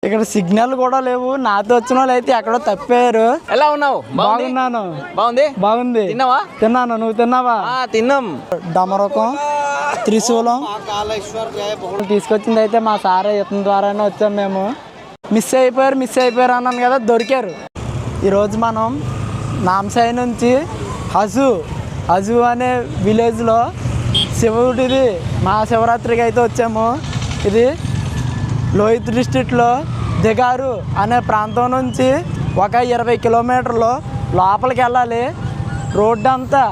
ఇక్కడ సిగ్నల్ కూడా లేవు. నాతో వచ్చిన వాళ్ళు అయితే ఎక్కడో తప్పారు. ఎలా ఉన్నావు? బాగున్నాను. బాగుంది. తిన్నావా? తిన్నాను. నువ్వు తిన్నావా? తిన్నాం. డమరకం, త్రిశూలం తీసుకొచ్చింది అయితే మా సార్ ఇతని ద్వారానే వచ్చాం మేము. మిస్ అయిపోయారు అన్నాను కదా, దొరికారు. ఈరోజు మనం నాంసాయి నుంచి హజు అనే విలేజ్లో శివుడిది మహాశివరాత్రికి అయితే వచ్చాము. ఇది లోహిత్ డిస్ట్రిక్ట్లో దిగారు అనే ప్రాంతం నుంచి ఒక 20 కిలోమీటర్లు లోపలికి వెళ్ళాలి. రోడ్డు అంతా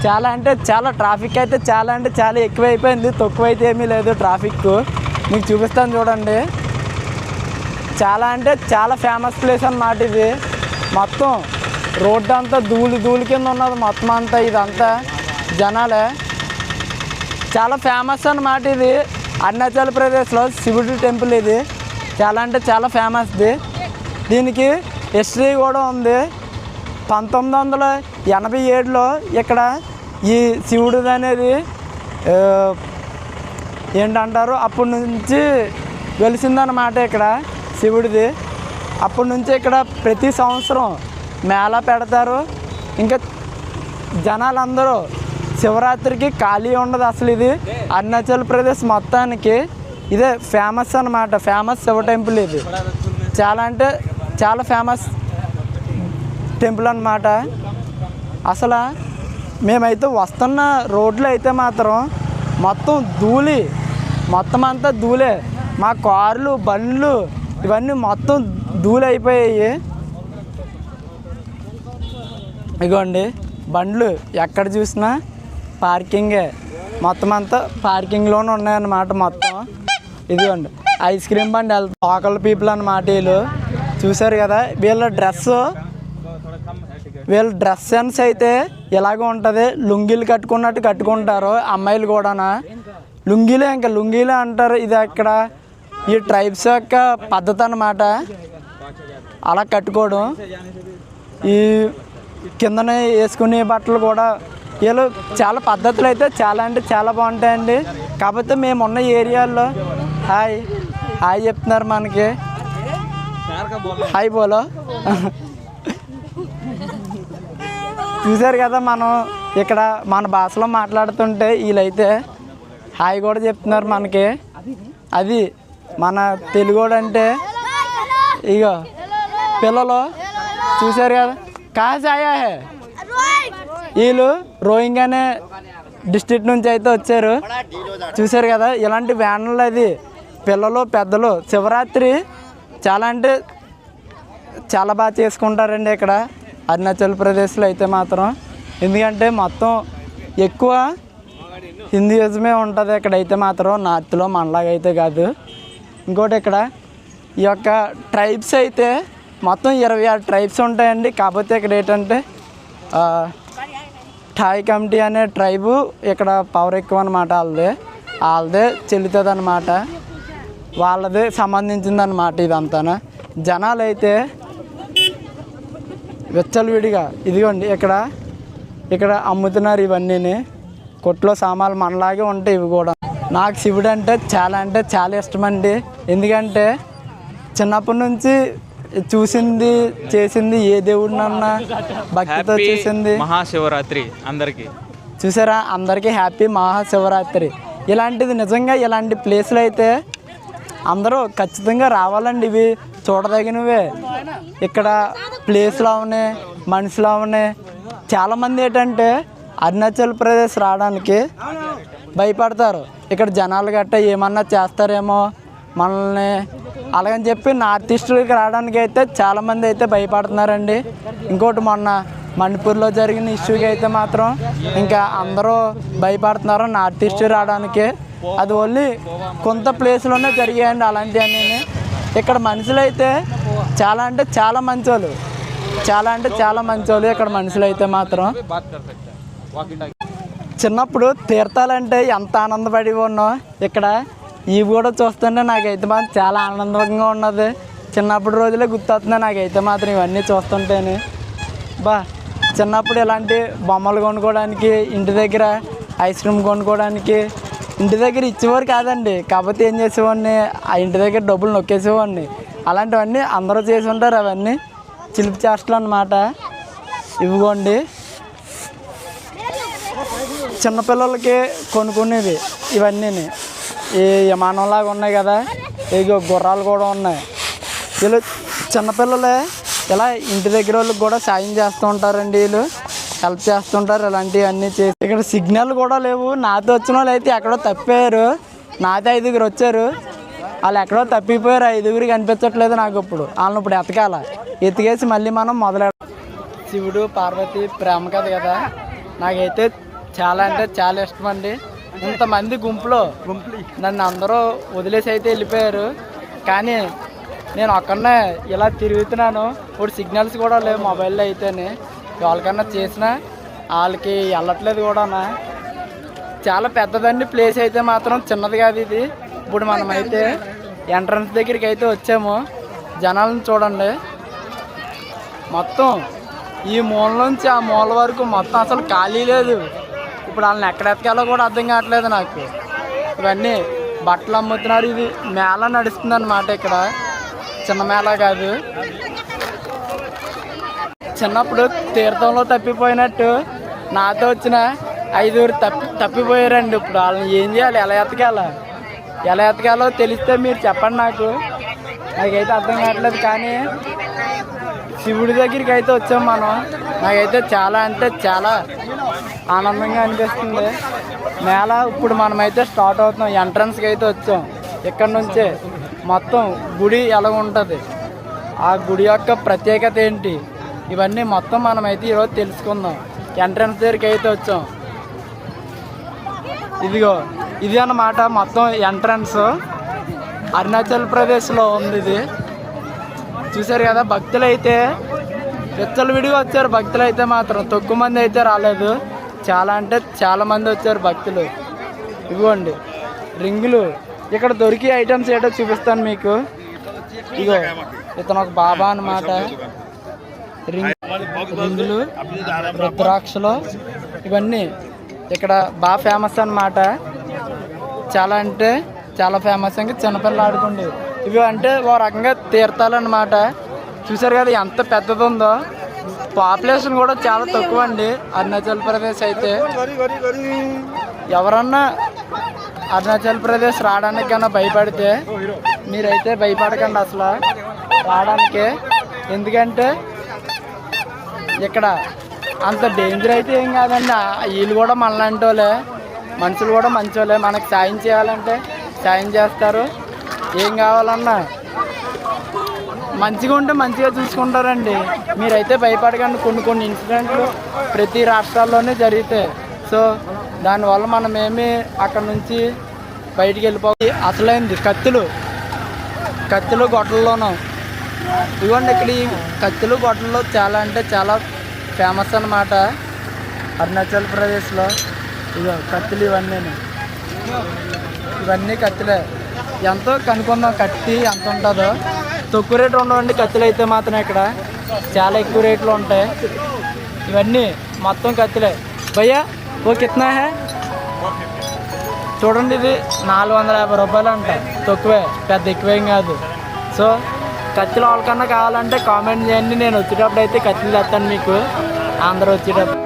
చాలా ట్రాఫిక్ అయితే చాలా ఎక్కువైపోయింది. తక్కువ అయితే ఏమీ లేదు ట్రాఫిక్. మీకు చూపిస్తాను చూడండి. చాలా ఫేమస్ ప్లేస్ అన్నమాట ఇది. మొత్తం రోడ్డు అంతా ధూళి కింద ఉన్నది మొత్తం అంతా. ఇదంతా జనాలే. చాలా ఫేమస్ అన్నమాట ఇది. అరుణాచల్ ప్రదేశ్లో శివుడి టెంపుల్ ఇది. చాలా ఫేమస్ది. దీనికి హిస్టరీ కూడా ఉంది. 1987లో ఇక్కడ ఈ శివుడిది అనేది ఏంటంటారు, అప్పటి నుంచి వెలిసిందన్నమాట ఇక్కడ శివుడిది. అప్పటి నుంచి ఇక్కడ ప్రతి సంవత్సరం మేళా పెడతారు. ఇంకా జనాలందరూ శివరాత్రికి ఖాళీ ఉండదు అసలు. ఇది అరుణాచల్ ప్రదేశ్ మొత్తానికి ఇదే ఫేమస్ అన్నమాట. ఫేమస్ శివ టెంపుల్ ఇది. చాలా ఫేమస్ టెంపుల్ అన్నమాట. అసలు మేమైతే వస్తున్న రోడ్లు అయితే మాత్రం మొత్తం అంతా ధూళే. మా కార్లు, బండ్లు ఇవన్నీ మొత్తం ధూళి అయిపోయాయి. ఇగోండి బండ్లు ఎక్కడ చూసినా పార్కింగే. మొత్తం అంతా పార్కింగ్లోనే ఉన్నాయన్నమాట మొత్తం. ఇదిగోండి ఐస్ క్రీమ్ బండి లోకల్ పీపుల్ అన్నమాట వీళ్ళు. చూసారు కదా వీళ్ళ డ్రెస్ సెన్స్ అయితే ఇలాగ ఉంటుంది. లుంగీలు కట్టుకున్నట్టు కట్టుకుంటారు అమ్మాయిలు కూడా. లుంగీలే అంటారు. ఇది అక్కడ ఈ ట్రైబ్స్ యొక్క పద్ధతి అన్నమాట అలా కట్టుకోవడం. ఈ కిందనే వేసుకునే బట్టలు కూడా వీళ్ళు చాలా పద్ధతులు అయితే చాలా బాగుంటాయండి. కాకపోతే మేమున్న ఏరియాల్లో హాయ్ చెప్తున్నారు మనకి. హాయ్ బోలో. చూసారు కదా మనం ఇక్కడ మన భాషలో మాట్లాడుతుంటే వీళ్ళైతే హాయ్ కూడా చెప్తున్నారు మనకి. అది మన తెలుగోడు అంటే. ఇగో పిల్లలు చూసారు కదా. కాసి ఆయా హే వీళ్ళు రోయింగ్ అనే డిస్ట్రిక్ట్ నుంచి అయితే వచ్చారు. చూసారు కదా ఇలాంటి వ్యాన్లు. అది పిల్లలు పెద్దలు శివరాత్రి చాలా బాగా చేసుకుంటారండి ఇక్కడ అరుణాచల్ ప్రదేశ్లో అయితే మాత్రం. ఎందుకంటే మొత్తం ఎక్కువ హిందూయిజమే ఉంటుంది ఇక్కడైతే మాత్రం. నార్త్లో మనలాగైతే కాదు. ఇంకోటి ఇక్కడ ఈ యొక్క ట్రైబ్స్ అయితే మొత్తం 26 ట్రైబ్స్ ఉంటాయండి. కాకపోతే ఇక్కడ ఏంటంటే ఠాయ్ కమిటీ అనే ట్రైబు ఇక్కడ పవర్ ఎక్కువ అన్నమాట. వాళ్ళదే చెల్లుతుంది అన్నమాట. వాళ్ళదే సంబంధించిందన్నమాట ఇదంతా. జనాలు అయితే విచ్చలవిడిగా ఇదిగోండి ఇక్కడ అమ్ముతున్నారు ఇవన్నీ. కొట్లో సామాన్లు మనలాగే ఉంటాయి ఇవి కూడా. నాకు శివుడు అంటే చాలా ఇష్టం అండి. ఎందుకంటే చిన్నప్పటి నుంచి చూసింది చేసింది ఏ దేవుడినన్నా భక్తితో చేసింది. మహాశివరాత్రి అందరికీ చూసారా, అందరికీ హ్యాపీ మహాశివరాత్రి. ఇలాంటిది నిజంగా ఇలాంటి ప్లేస్లు అయితే అందరూ ఖచ్చితంగా రావాలండి. ఇవి చూడదగినవే. ఇక్కడ ప్లేస్లు అవనే మనుషులు అవనే. చాలామంది ఏంటంటే అరుణాచల్ ప్రదేశ్ రావడానికి భయపడతారు. ఇక్కడ జనాలు గట్ట ఏమన్నా చేస్తారేమో మనల్ని అలాగని చెప్పి నార్త్ ఈస్ట్కి రావడానికి అయితే చాలామంది అయితే భయపడుతున్నారండి. ఇంకోటి మొన్న మణిపూర్లో జరిగిన ఇష్యూకి అయితే మాత్రం ఇంకా అందరూ భయపడుతున్నారు నార్త్ ఈస్ట్ రావడానికి. అది ఓన్లీ కొంత ప్లేస్లోనే జరిగాయండి అలాంటివన్నీ. ఇక్కడ మనుషులు అయితే చాలా మంచోళ్ళు. చాలా మంచోళ్ళు ఇక్కడ మనుషులు అయితే మాత్రం. చిన్నప్పుడు తీర్థాలంటే ఎంత ఆనందపడి ఉన్నాం. ఇక్కడ ఇవి కూడా చూస్తుంటే నాకైతే మాత్రం చాలా ఆనందంగా ఉన్నది. చిన్నప్పుడు రోజులే గుర్తొస్తున్నాయి నాకైతే మాత్రం ఇవన్నీ చూస్తుంటేనే. చిన్నప్పుడు ఇలాంటి బొమ్మలు కొనుక్కోవడానికి, ఇంటి దగ్గర ఐస్ క్రీమ్ కొనుక్కోవడానికి, ఇంటి దగ్గర ఇచ్చేవారు కాదండి. కాకపోతే ఏం చేసేవాడిని, ఆ ఇంటి దగ్గర డబ్బులు నొక్కేసేవాడిని. అలాంటివన్నీ అందరూ చేసి ఉంటారు. అవన్నీ చిలిపి చేష్టలు అన్నమాట. ఇవిగోండి చిన్నపిల్లలకి కొనుక్కునేవి ఇవన్నీ. ఈ విమానంలాగా ఉన్నాయి కదా, ఇగో గుర్రాలు కూడా ఉన్నాయి. వీళ్ళు చిన్నపిల్లలే ఇలా ఇంటి దగ్గర వాళ్ళకి కూడా సాయం చేస్తూ ఉంటారండి. వీళ్ళు హెల్ప్ చేస్తుంటారు ఇలాంటివన్నీ చేసి. ఇక్కడ సిగ్నల్ కూడా లేవు. నాతో వచ్చిన వాళ్ళు అయితే ఎక్కడో తప్పారు. నాతో 5గురు వచ్చారు, వాళ్ళు ఎక్కడో తప్పిపోయారు. 5గురు కనిపించట్లేదు నాకు. ఇప్పుడు వాళ్ళని ఇప్పుడు ఎతకాల, ఎతికేసి మళ్ళీ మనం మొదలెడ. శివుడు పార్వతి ప్రేమ కథ కదా, నాకైతే చాలా అంటే చాలా ఇష్టం అండి. ఇంతమంది గుంపులో నన్ను అందరూ వదిలేసి అయితే వెళ్ళిపోయారు, కానీ నేను ఒక్కడనే ఇలా తిరుగుతున్నాను. ఇప్పుడు సిగ్నల్స్ కూడా లేవు మొబైల్లో అయితేనే. వాళ్ళకన్నా చేసిన వాళ్ళకి వెళ్ళట్లేదు కూడా. చాలా పెద్దదండి ప్లేస్ అయితే మాత్రం, చిన్నది కాదు ఇది. ఇప్పుడు మనమైతే ఎంట్రన్స్ దగ్గరికి అయితే వచ్చాము. జనాలను చూడండి, మొత్తం ఈ మూల నుంచి ఆ మూల వరకు మొత్తం అసలు ఖాళీ లేదు. ఇప్పుడు వాళ్ళని ఎక్కడ ఎత్తకాలో కూడా అర్థం కావట్లేదు నాకు. ఇవన్నీ బట్టలు అమ్ముతున్నారు. ఇది మేళ నడుస్తుంది అన్నమాట. ఇక్కడ చిన్న మేళ కాదు. చిన్నప్పుడు తీర్థంలో తప్పిపోయినట్టు నాతో వచ్చిన 5గురు తప్పిపోయారండి. ఇప్పుడు వాళ్ళని ఏం చేయాలి, ఎలా ఎతకాలో తెలిస్తే మీరు చెప్పండి నాకైతే అర్థం కావట్లేదు. కానీ శివుడి దగ్గరికి అయితే వచ్చాం మనం. నాకైతే చాలా అంటే చాలా ఆనందంగా అనిపిస్తుంది. మేళ ఇప్పుడు మనమైతే స్టార్ట్ అవుతున్నాం. ఎంట్రన్స్కి అయితే వచ్చాం. ఇక్కడ నుంచే మొత్తం గుడి ఎలా ఉంటుంది, ఆ గుడి యొక్క ప్రత్యేకత ఏంటి, ఇవన్నీ మొత్తం మనమైతే ఈరోజు తెలుసుకుందాం. ఎంట్రన్స్ దగ్గరికి అయితే వచ్చాం. ఇదిగో ఇది అన్నమాట మొత్తం ఎంట్రన్స్. అరుణాచల్ ప్రదేశ్లో ఉంది ఇది. చూసారు కదా, భక్తులు అయితే విడిగా వచ్చారు. భక్తులు అయితే మాత్రం తక్కువ మంది అయితే రాలేదు. చాలా అంటే చాలా మంది వచ్చారు భక్తులు. ఇదిగోండి రింగులు. ఇక్కడ దొరికే ఐటమ్స్ ఏంటో చూపిస్తాను మీకు. ఇగో ఇతను ఒక బాబా అన్నమాట. రింగులు, రుద్రాక్షలు ఇవన్నీ ఇక్కడ బాగా ఫేమస్ అన్నమాట. చాలా అంటే చాలా ఫేమస్. ఇంకా చిన్నపిల్లలు ఆడుకోండి. ఇవి అంటే ఓ రకంగా తీర్థాలు అన్నమాట. చూసారు కదా ఎంత పెద్దది ఉందో. పాపులేషన్ కూడా చాలా తక్కువ అండి అరుణాచల్ ప్రదేశ్ అయితే. ఎవరన్నా అరుణాచల్ ప్రదేశ్ రావడానికి కన్నా భయపడితే మీరైతే భయపడకండి అసలు రావడానికి. ఎందుకంటే ఇక్కడ అంత డేంజర్ అయితే ఏం కాదండి. వీళ్ళు కూడా మనలాంటి వాళ్ళే, మనుషులు కూడా మంచి వాళ్ళే. మనకు సాయం చేయాలంటే సాయం చేస్తారు. ఏం కావాలన్నా మంచిగా ఉంటే మంచిగా చూసుకుంటారండి. మీరైతే భయపడకండి. కొన్ని ఇన్సిడెంట్లు ప్రతి రాష్ట్రాల్లోనే జరుగుతాయి. సో దానివల్ల మనం ఏమి అక్కడ నుంచి బయటికి వెళ్ళిపోవాలి. అసలైంది కత్తులు గొడ్డల్లోనూ. ఇదిగోండి ఇక్కడ ఈ కత్తులు గొడ్డల్లో చాలా అంటే చాలా ఫేమస్ అన్నమాట అరుణాచల్ ప్రదేశ్లో. ఇగో కత్తులు ఇవన్నీ కత్తులే. ఎంతో కనుక్కుందాం కత్తి ఎంత ఉంటుందో. తక్కువ రేటు ఉండవండి కత్తులు అయితే మాత్రం. ఇక్కడ చాలా ఎక్కువ రేట్లు ఉంటాయి. ఇవన్నీ మొత్తం కత్తులే. భయ్యా ఓ కిత్నా హే? చూడండి ఇది 450 రూపాయలు అంట. తక్కువే, పెద్ద ఎక్కువేం కాదు. సో కత్తులు వాళ్ళకన్నా కావాలంటే కామెంట్ చేయండి. నేను వచ్చేటప్పుడు అయితే కత్తులు తెస్తాను మీకు. అందరూ వచ్చేటప్పుడు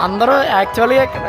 అందరూ యాక్చువల్గా ఇక్కడ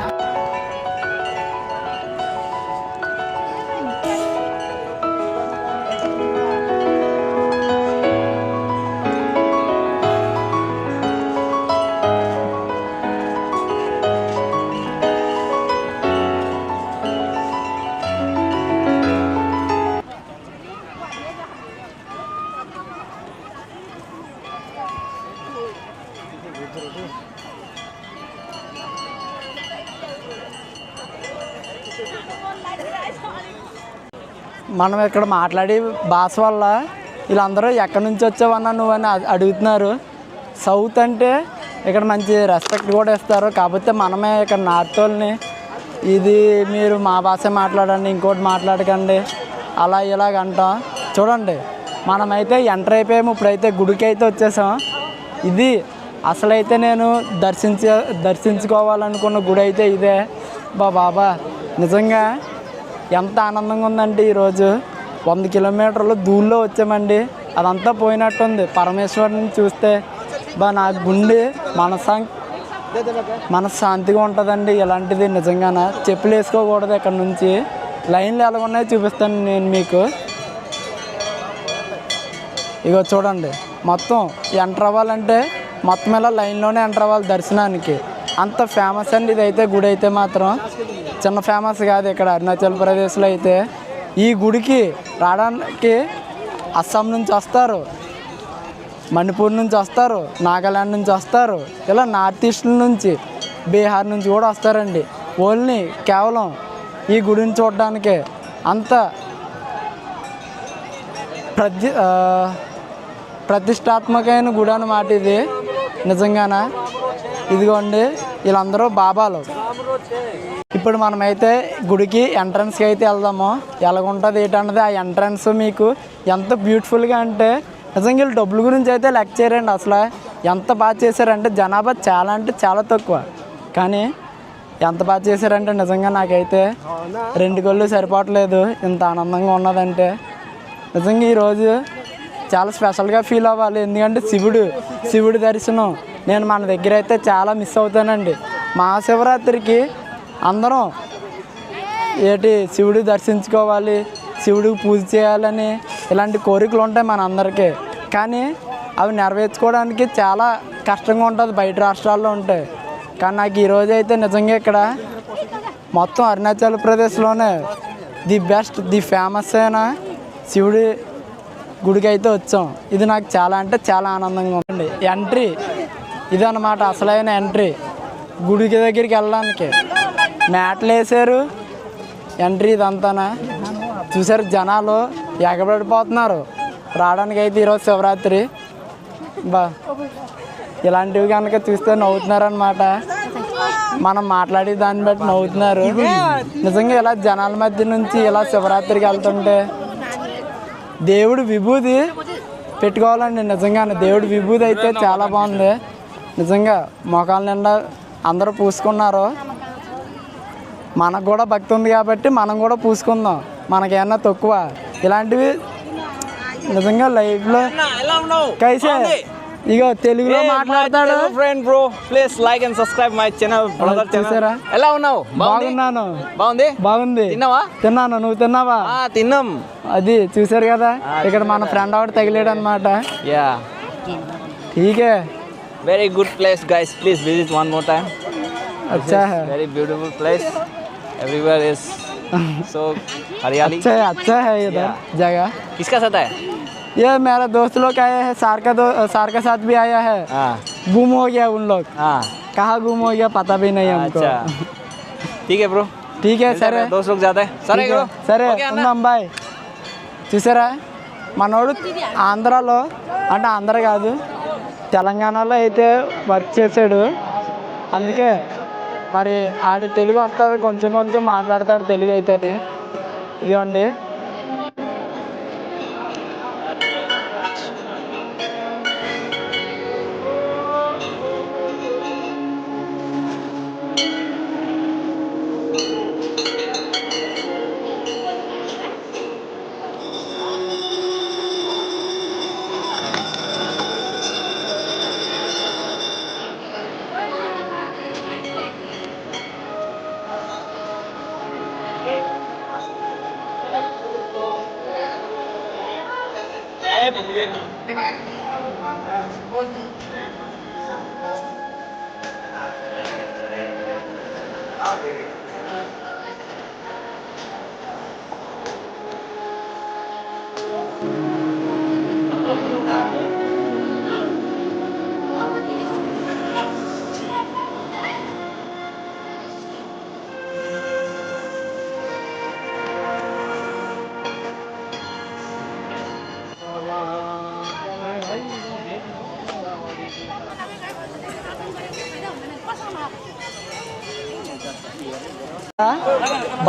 మనం ఇక్కడ మాట్లాడే భాష వల్ల వీళ్ళందరూ ఎక్కడి నుంచి వచ్చావన్నా నువ్వని అడుగుతున్నారు. సౌత్ అంటే ఇక్కడ మంచి రెస్పెక్ట్ కూడా ఇస్తారు. కాకపోతే మనమే ఇక్కడ నార్త్ వాళ్ళని ఇది మీరు మా భాష మాట్లాడండి, ఇంకోటి మాట్లాడకండి, అలా ఇలాగ అంటాం. చూడండి మనమైతే ఎంటర్ అయిపోయాము. ఇప్పుడైతే గుడికి అయితే వచ్చేసాం. ఇది అసలైతే నేను దర్శించుకోవాలనుకున్న గుడి అయితే ఇదే. బాబా నిజంగా ఎంత ఆనందంగా ఉందంటే ఈరోజు 100 కిలోమీటర్లు దూరంలో వచ్చామండి. అదంతా పోయినట్టుంది పరమేశ్వరుని చూస్తే. నా గుండె మనశ్శాంతిగా ఉంటుందండి. ఇలాంటిది నిజంగానే చెప్పులు వేసుకోకూడదు. ఇక్కడ నుంచి లైన్లు ఎలా ఉన్నాయో చూపిస్తాను నేను మీకు. ఇగో చూడండి, మొత్తం ఎంటర్ అవ్వాలంటే మొత్తం ఇలా లైన్లోనే ఎంటర్ అవ్వాలి దర్శనానికి. అంత ఫేమస్ అండి ఇదైతే. గుడి అయితే మాత్రం చిన్న ఫేమస్ కాదు ఇక్కడ అరుణాచల్ ప్రదేశ్లో అయితే. ఈ గుడికి రావడానికి అస్సాం నుంచి వస్తారు, మణిపూర్ నుంచి వస్తారు, నాగాల్యాండ్ నుంచి వస్తారు, ఇలా నార్త్ ఈస్ట్ నుంచి, బీహార్ నుంచి కూడా వస్తారండి. ఓన్లీ కేవలం ఈ గుడిని చూడడానికే. అంత ప్రతిష్టాత్మకమైన గుడి అన్నమాట ఇది నిజంగాన. ఇదిగోండి వీళ్ళందరూ బాబాలు. ఇప్పుడు మనమైతే గుడికి ఎంట్రన్స్కి అయితే వెళ్దాము. ఎలాగుంటుంది ఏంటన్నది ఆ ఎంట్రన్స్ మీకు ఎంత బ్యూటిఫుల్గా అంటే నిజంగా వీళ్ళు డబ్బుల గురించి అయితే లెక్క చేయరండి. అసలు ఎంత బాగా చేశారంటే జనాభా చాలా అంటే చాలా తక్కువ, కానీ ఎంత బాగా చేశారంటే నిజంగా నాకైతే 2 కళ్ళు సరిపోవట్లేదు ఇంత ఆనందంగా ఉన్నదంటే. నిజంగా ఈరోజు చాలా స్పెషల్గా ఫీల్ అవ్వాలి. ఎందుకంటే శివుడి దర్శనం నేను మన దగ్గర అయితే చాలా మిస్ అవుతానండి. మహాశివరాత్రికి అందరం శివుడి దర్శించుకోవాలి, శివుడికి పూజ చేయాలని ఇలాంటి కోరికలు ఉంటాయి మన అందరికీ. కానీ అవి నెరవేర్చుకోవడానికి చాలా కష్టంగా ఉంటుంది, బయట రాష్ట్రాల్లో ఉంటాయి. కానీ నాకు ఈరోజు అయితే నిజంగా ఇక్కడ మొత్తం అరుణాచల్ ప్రదేశ్లోనే ది బెస్ట్, ది ఫేమస్ అయిన శివుడి గుడికి అయితే వచ్చాం. ఇది నాకు చాలా అంటే చాలా ఆనందంగా ఉంది. ఎంట్రీ ఇదన్నమాట, అసలైన ఎంట్రీ గుడికి దగ్గరికి వెళ్ళడానికి. మ్యాట్లు వేసారు, ఎంట్రీ ఇదంతానా చూసారు. జనాలు ఎగబడిపోతున్నారు రావడానికి అయితే ఈరోజు శివరాత్రి. ఇలాంటివి కనుక చూస్తే నవ్వుతున్నారనమాట. మనం మాట్లాడే దాన్ని బట్టి నవ్వుతున్నారు. నిజంగా ఇలా జనాల మధ్య నుంచి ఇలా శివరాత్రికి వెళ్తుంటే దేవుడు విభూది పెట్టుకోవాలండి. నిజంగానే దేవుడు విభూది అయితే చాలా బాగుంది. నిజంగా మోకాల నిండా అందరూ పూసుకున్నారు. మనకు కూడా భక్తి ఉంది కాబట్టి మనం కూడా పూసుకుందాం, మనకేమన్నా తక్కువ. ఇలాంటివి నిజంగా లైఫ్లో కైసే ఇగో తెలుగులో మాట్లాడతాడు. Friend bro please like and subscribe my channel brother. చూసారా ఎలా ఉన్నావు? బాగున్నాను. బాగుంది. తిన్నావా? తిన్నాను. నువ్వు తిన్నావా? తిన్నాం. అది చూసారు కదా, ఇక్కడ మన ఫ్రెండ్ ఆవిడ తగిలేడు అనమాట. యా ఠీకే. Very good place guys, please visit one more time. अच्छा है, very beautiful place, everywhere is so हरियाली. अच्छा है इधर जगह. किसका साथ है? ये मेरा दोस्त लोग आए हैं, सार का साथ भी आया है. गुम हो गया उन लोग. कहाँ गुम हो गया पता भी नहीं हमको. ठीक है ब्रो, ठीक है సరే. दोस्त लोग जाते हैं. సరే ఉన్నాం బాయ్. చూసారా మనోడు ఆంధ్రాలో, అంటే ఆంధ్ర కాదు తెలంగాణలో అయితే వర్క్ చేశాడు. అందుకే మరి ఆడి తెలుగు వస్తుంది, కొంచెం కొంచెం మాట్లాడతాడు తెలుగు అవుతుంది. ఇదిగోండి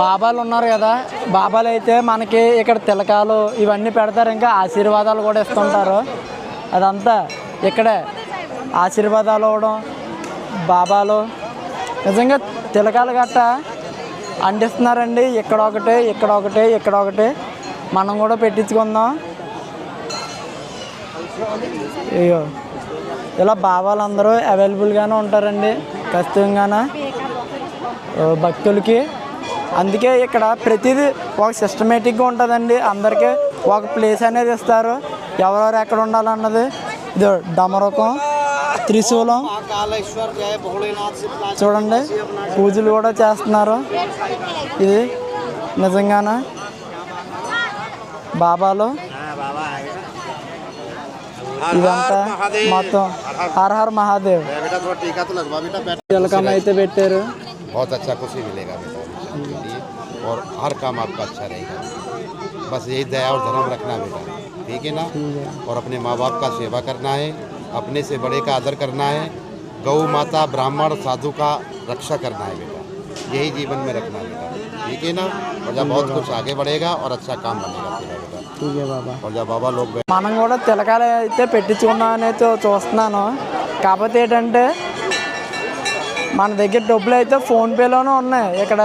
బాబాలు ఉన్నారు కదా, బాబాలు అయితే మనకి ఇక్కడ తిలకాలు ఇవన్నీ పెడతారు, ఇంకా ఆశీర్వాదాలు కూడా ఇస్తుంటారు. అదంతా ఇక్కడే ఆశీర్వాదాలు అవ్వడం, బాబాలు నిజంగా తిలకాలు గట్ట అంటిస్తున్నారండి. ఇక్కడ ఒకటి, ఇక్కడ ఒకటి, ఇక్కడ ఒకటి. మనం కూడా పెట్టించుకుందాం. అయ్యో, ఇలా బాబాలు అందరూ అవైలబుల్గానే ఉంటారండి ఖచ్చితంగానే భక్తులకి. అందుకే ఇక్కడ ప్రతిదీ ఒక సిస్టమేటిక్గా ఉంటుందండి. అందరికీ ఒక ప్లేస్ అనేది ఇస్తారు, ఎవరెవరు ఎక్కడ ఉండాలన్నది. ఇది డమరకం, త్రిశూలం చూడండి, పూజలు కూడా చేస్తున్నారు. ఇది నిజంగానే బాబాలు. ఇదంతా మొత్తం హర్ హర్ మహాదేవ్ తిలకం అయితే పెట్టారు. बहुत अच्छा खुशी मिलेगा बेटा और हर काम आपका अच्छा रहेगा। बस यही दया और धर्म रखना बेटा, ठीक है ना। और अपने माँ बाप का सेवा करना है, अपने से बड़े का आदर करना है, गौ माता ब्राह्मण साधु का रक्षा करना है बेटा, यही जीवन में रखना है बेटा, ठीक है ना। और जब बहुत कुछ आगे बढ़ेगा और अच्छा काम बनेगा तेरा बेटा, ठीक है बाबा। और जब बाबा लोग మనం కూడా తిలకాలు అయితే పెట్టించుకున్నామని అయితే చూస్తున్నాను. కాకపోతే ఏంటంటే మన దగ్గర డబ్బులు అయితే ఫోన్పేలోనే ఉన్నాయి, ఇక్కడ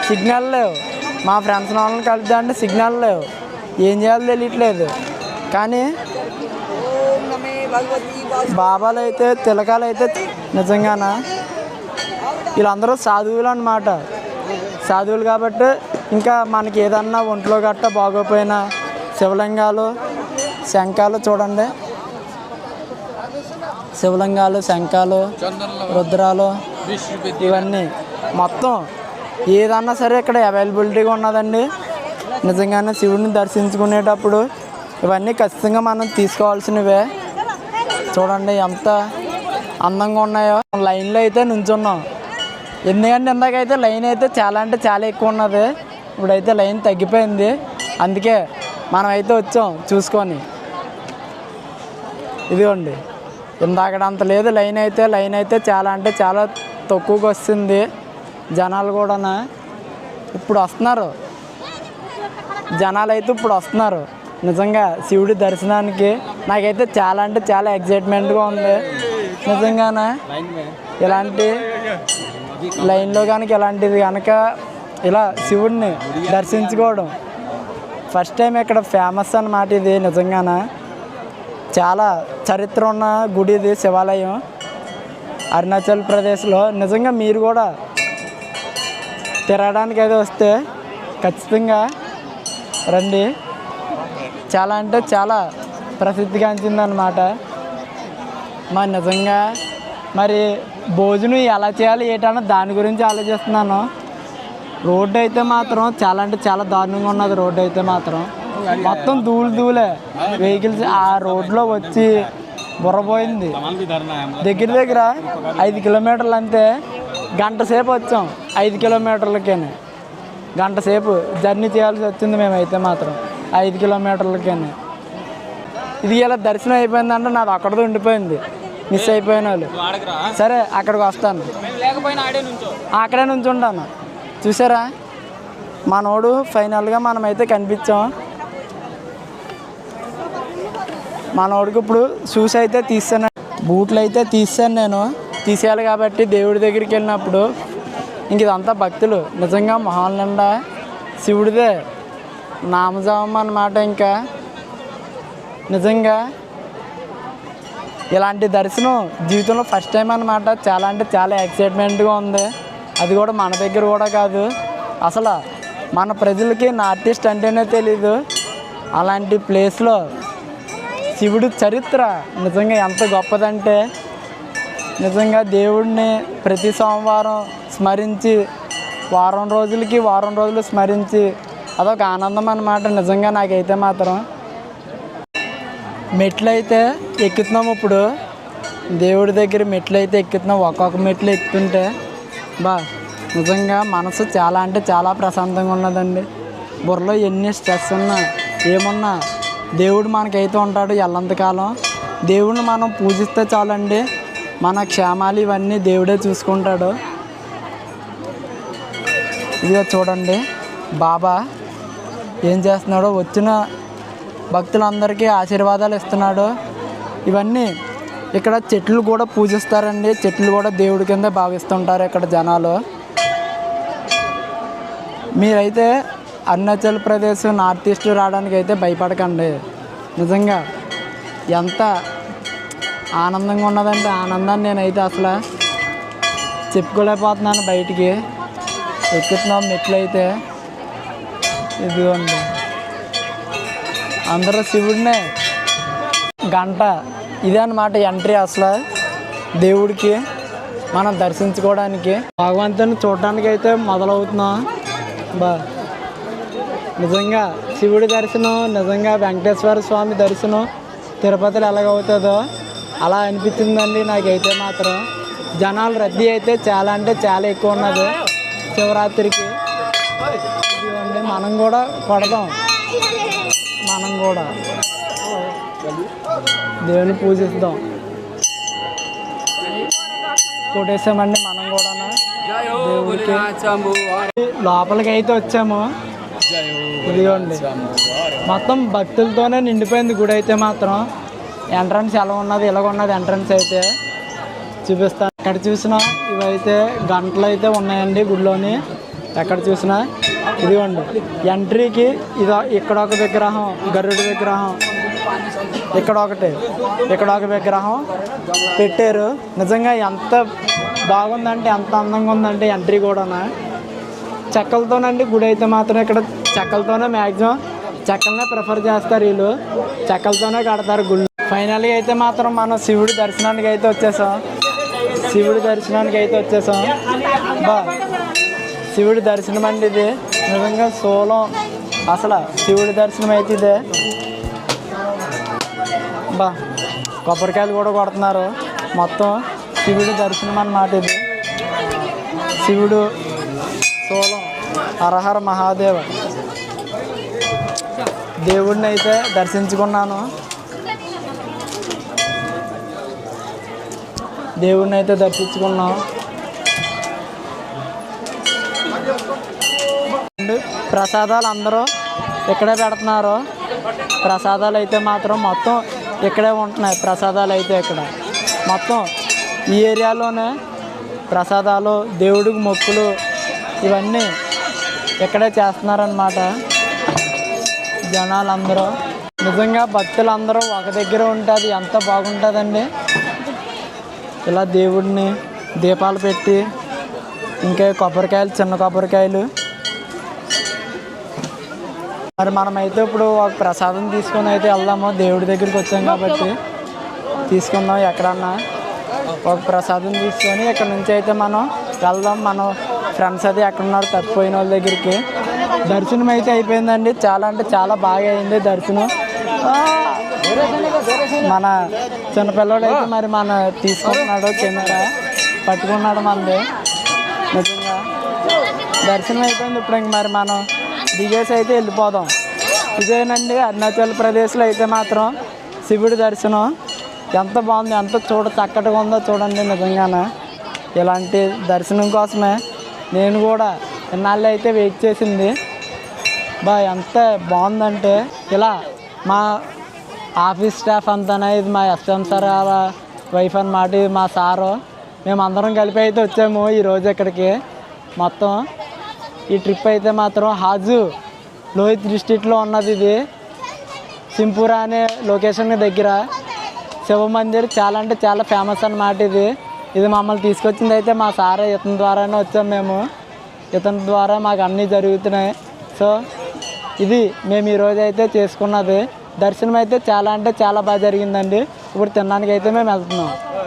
సిగ్నల్ లేవు. మా ఫ్రెండ్స్ వాళ్ళని కలిద్దాం అంటే సిగ్నల్ లేవు, ఏం చేయాలో తెలియట్లేదు. కానీ బాబాలు అయితే తిలకాలు అయితే నిజంగానే వీళ్ళందరూ సాధువులు అన్నమాట. సాధువులు కాబట్టి ఇంకా మనకి ఏదన్నా ఒంట్లో గట్ట బాగోపోయినా శివలింగాలు, శంఖాలు చూడండి, శివలింగాలు, శంఖాలు, రుద్రాలు ఇవన్నీ మొత్తం ఏదన్నా సరే ఇక్కడ అవైలబిలిటీగా ఉన్నదండి. నిజంగానే శివుడిని దర్శించుకునేటప్పుడు ఇవన్నీ ఖచ్చితంగా మనం తీసుకోవాల్సినవే. చూడండి ఎంత అందంగా ఉన్నాయో. లైన్లో అయితే నుంచున్నాం, ఎందుకంటే ఇందాకైతే లైన్ అయితే చాలా అంటే చాలా ఎక్కువ ఉన్నది. ఇప్పుడైతే లైన్ తగ్గిపోయింది, అందుకే మనం అయితే వచ్చాం చూసుకొని. ఇదిగోండి, ఇందాకడంత లేదు లైన్ అయితే చాలా అంటే చాలా తక్కువగా వస్తుంది. జనాలు కూడా ఇప్పుడు వస్తున్నారు, జనాలు అయితే ఇప్పుడు వస్తున్నారు. నిజంగా శివుడి దర్శనానికి నాకైతే చాలా అంటే చాలా ఎగ్జైట్మెంట్గా ఉంది. నిజంగానే ఇలాంటి లైన్లో కనుక ఇలాంటిది కనుక ఇలా శివుడిని దర్శించుకోవడం ఫస్ట్ టైం ఇక్కడ ఫేమస్ అన్నమాట. ఇది నిజంగానే చాలా చరిత్ర ఉన్న గుడి, ఇది శివాలయం అరుణాచల్ ప్రదేశ్లో. నిజంగా మీరు కూడా తిరగడానికి అయితే వస్తే ఖచ్చితంగా రండి. చాలా అంటే చాలా ప్రసిద్ధిగాంచిందనమాట. మరి నిజంగా మరి భోజనం ఎలా చేయాలి ఏంటన్నా దాని గురించి ఆలోచిస్తున్నాను. రోడ్డు అయితే మాత్రం చాలా అంటే చాలా దారుణంగా ఉన్నది. రోడ్డు అయితే మాత్రం మొత్తం ధూళే వెహికల్స్ ఆ రోడ్లో వచ్చి బుర్రపోయింది. దగ్గర దగ్గర 5 కిలోమీటర్లు అంతే, గంట సేపు వచ్చాం. 5 కిలోమీటర్లకే గంట సేపు జర్నీ చేయాల్సి వచ్చింది మేమైతే మాత్రం 5 కిలోమీటర్లకే. ఇది ఇలా దర్శనం అయిపోయిందంటే నాది అక్కడితో ఉండిపోయింది, మిస్ అయిపోయిన వాళ్ళు. సరే అక్కడికి వస్తాను, అక్కడే నుంచి ఉంటాను. చూసారా మనోడు ఫైనల్గా మనమైతే కనిపించాం. మనోడికి ఇప్పుడు షూస్ అయితే తీసాను, బూట్లు అయితే తీసాను. నేను తీసేయాలి కాబట్టి దేవుడి దగ్గరికి వెళ్ళినప్పుడు ఇంక ఇదంతా భక్తులు నిజంగా మొహాల నిండా శివుడిదే నామజామం అన్నమాట. ఇంకా నిజంగా ఇలాంటి దర్శనం జీవితంలో ఫస్ట్ టైం అన్నమాట. చాలా అంటే చాలా ఎక్సైట్మెంట్గా ఉంది. అది కూడా మన దగ్గర కూడా కాదు, అసలు మన ప్రజలకి నా ఆర్టిస్ట్ అంటేనే తెలీదు. అలాంటి ప్లేస్లో శివుడి చరిత్ర నిజంగా ఎంత గొప్పదంటే నిజంగా దేవుడిని ప్రతి సోమవారం స్మరించి వారం రోజులు స్మరించి అదొక ఆనందం అన్నమాట. నిజంగా నాకైతే మాత్రం మెట్లు అయితే ఎక్కుతున్నాం. ఇప్పుడు దేవుడి దగ్గర మెట్లు అయితే ఎక్కుతున్నాం. ఒక్కొక్క మెట్లు ఎక్కుతుంటే నిజంగా మనసు చాలా అంటే చాలా ప్రశాంతంగా ఉన్నదండి. బుర్రలో ఎన్ని స్ట్రెస్ ఉన్నా ఏమున్నా దేవుడు మనకైతే ఉంటాడు ఎల్లంతకాలం. దేవుడిని మనం పూజిస్తే చాలండి, మన క్షేమాలు ఇవన్నీ దేవుడే చూసుకుంటాడు. ఇదిగో చూడండి బాబా ఏం చేస్తున్నాడో, వచ్చిన భక్తులందరికీ ఆశీర్వాదాలు ఇస్తున్నాడు. ఇవన్నీ ఇక్కడ చెట్లు కూడా పూజిస్తారండి, చెట్లు కూడా దేవుడి కింద భావిస్తుంటారు ఇక్కడ జనాలు. మీరైతే అరుణాచల్ ప్రదేశ్ నార్త్ ఈస్ట్ రావడానికి అయితే భయపడకండి. నిజంగా ఎంత ఆనందంగా ఉన్నదంటే ఆనందాన్ని నేనైతే అసలు చెప్పుకోలేకపోతున్నాను. బయటికి ఎక్కుతున్నాం మెట్లు అయితే. ఇదిగోండి అందరూ శివుడినే గంట ఇదే అన్నమాట ఎంట్రీ అసలు దేవుడికి మనం దర్శించుకోవడానికి, భగవంతుని చూడడానికి అయితే మొదలవుతున్నాం. నిజంగా శివుడి దర్శనం, నిజంగా వెంకటేశ్వర స్వామి దర్శనం తిరుపతిలో ఎలాగవుతుందో అలా అనిపించిందండి నాకైతే మాత్రం. జనాలు రద్దీ అయితే చాలా అంటే చాలా ఎక్కువ ఉన్నది శివరాత్రికి. ఇదిగోండి మనం కూడా కొడదాం, మనం కూడా దేవుని పూజిస్తాం. కొట్టేసామండి మనం కూడా దేవుడికి. లోపలికి అయితే వచ్చాము. ఇదిగోండి మొత్తం భక్తులతోనే నిండిపోయింది గుడి అయితే మాత్రం. ఎంట్రన్స్ ఎలా ఉన్నది, ఇలాగ ఉన్నది ఎంట్రన్స్ అయితే చూపిస్తాను. ఎక్కడ చూసినా ఇవైతే గంటలు అయితే ఉన్నాయండి గుడిలోని, ఎక్కడ చూసినా. ఇదిగోండి ఎంట్రీకి ఇక్కడ ఒక విగ్రహం, గరుడు విగ్రహం, ఇక్కడ ఒక విగ్రహం పెట్టారు. నిజంగా ఎంత బాగుందంటే, ఎంత అందంగా ఉందంటే ఎంట్రీ కూడా చెక్కలతోనండి గుడి అయితే మాత్రం. ఇక్కడ చెక్కలతోనే మ్యాక్సిమం చెక్కలనే ప్రిఫర్ చేస్తారు వీళ్ళు, చెక్కలతోనే కడతారు గుళ్ళు. ఫైనల్గా అయితే మాత్రం మనం శివుడి దర్శనానికి అయితే వచ్చేసాం. శివుడి దర్శనం అండి ఇది. నిజంగా సోలం అసలు శివుడి దర్శనం అయితే ఇదే. కొబ్బరికాయలు కూడా కొడుతున్నారు. మొత్తం శివుడి దర్శనం అన్నమాట ఇది. శివుడు సోలం హరహర మహాదేవ. దేవుడిని అయితే దర్శించుకున్నాను. ప్రసాదాలు అందరూ ఇక్కడే పెడుతున్నారు. ప్రసాదాలు అయితే మాత్రం మొత్తం ఇక్కడే ఉంటున్నాయి. ప్రసాదాలు అయితే ఇక్కడ మొత్తం ఈ ఏరియాలోనే ప్రసాదాలు, దేవుడికి మొక్కులు ఇవన్నీ ఇక్కడే చేస్తున్నారన్నమాట జనాలందరూ. నిజంగా భక్తులందరూ ఒక దగ్గర ఉంటే అది ఎంత బాగుంటుందండి. ఇలా దేవుడిని దీపాలు పెట్టి, ఇంకా కొబ్బరికాయలు, చిన్న కొబ్బరికాయలు. మరి మనమైతే ఇప్పుడు ఒక ప్రసాదం తీసుకొని అయితే వెళ్దాము. దేవుడి దగ్గరికి వచ్చాం కాబట్టి తీసుకుందాం. ఎక్కడన్నా ఒక ప్రసాదం తీసుకొని ఇక్కడ నుంచి అయితే మనం వెళ్దాం. మనం ఫ్రెండ్స్ అది ఎక్కడున్నారు తప్పిపోయిన వాళ్ళ దగ్గరికి. దర్శనం అయితే అయిపోయిందండి. చాలా అంటే చాలా బాగా అయింది దర్శనం. మన చిన్నపిల్లడు అయితే మరి మన తీసుకుంటున్నాడు, కెమెరా పట్టుకున్నాడు మనది. నిజంగా దర్శనం అయిపోయింది. ఇప్పుడు ఇంక మరి మనం దిగేసి అయితే వెళ్ళిపోదాం. ఇదేనండి అరుణాచల్ ప్రదేశ్లో అయితే మాత్రం శివుడి దర్శనం. ఎంత బాగుంది, ఎంత చక్కటిగా ఉందో చూడండి. నిజంగానే ఇలాంటి దర్శనం కోసమే నేను కూడా ఇన్నాళ్ళు అయితే వెయిట్ చేసింది. ఎంత బాగుందంటే ఇలా మా ఆఫీస్ స్టాఫ్ అంతానే, ఇది మా ఎస్ఎం సార్ వైఫ్ అన్నమాట, ఇది మా సారు, మేమందరం కలిపి అయితే వచ్చాము ఈరోజు ఇక్కడికి. మొత్తం ఈ ట్రిప్ అయితే మాత్రం హాజు లోహిత్ డిస్ట్రిక్ట్లో ఉన్నది. ఇది సింపూరా అనే లొకేషన్ దగ్గర శివ మందిర్ చాలా అంటే చాలా ఫేమస్ అన్నమాట. ఇది మమ్మల్ని తీసుకొచ్చింది అయితే మా సారే. ఇతని ద్వారానే వచ్చాము మేము. ఇతని ద్వారా మాకు అన్నీ జరుగుతున్నాయి. సో ఇది మేము ఈరోజు అయితే చేసుకున్నది. దర్శనం అయితే చాలా అంటే చాలా బాగా జరిగిందండి. ఇప్పుడు తినడానికి అయితే మేము వెళ్తున్నాం.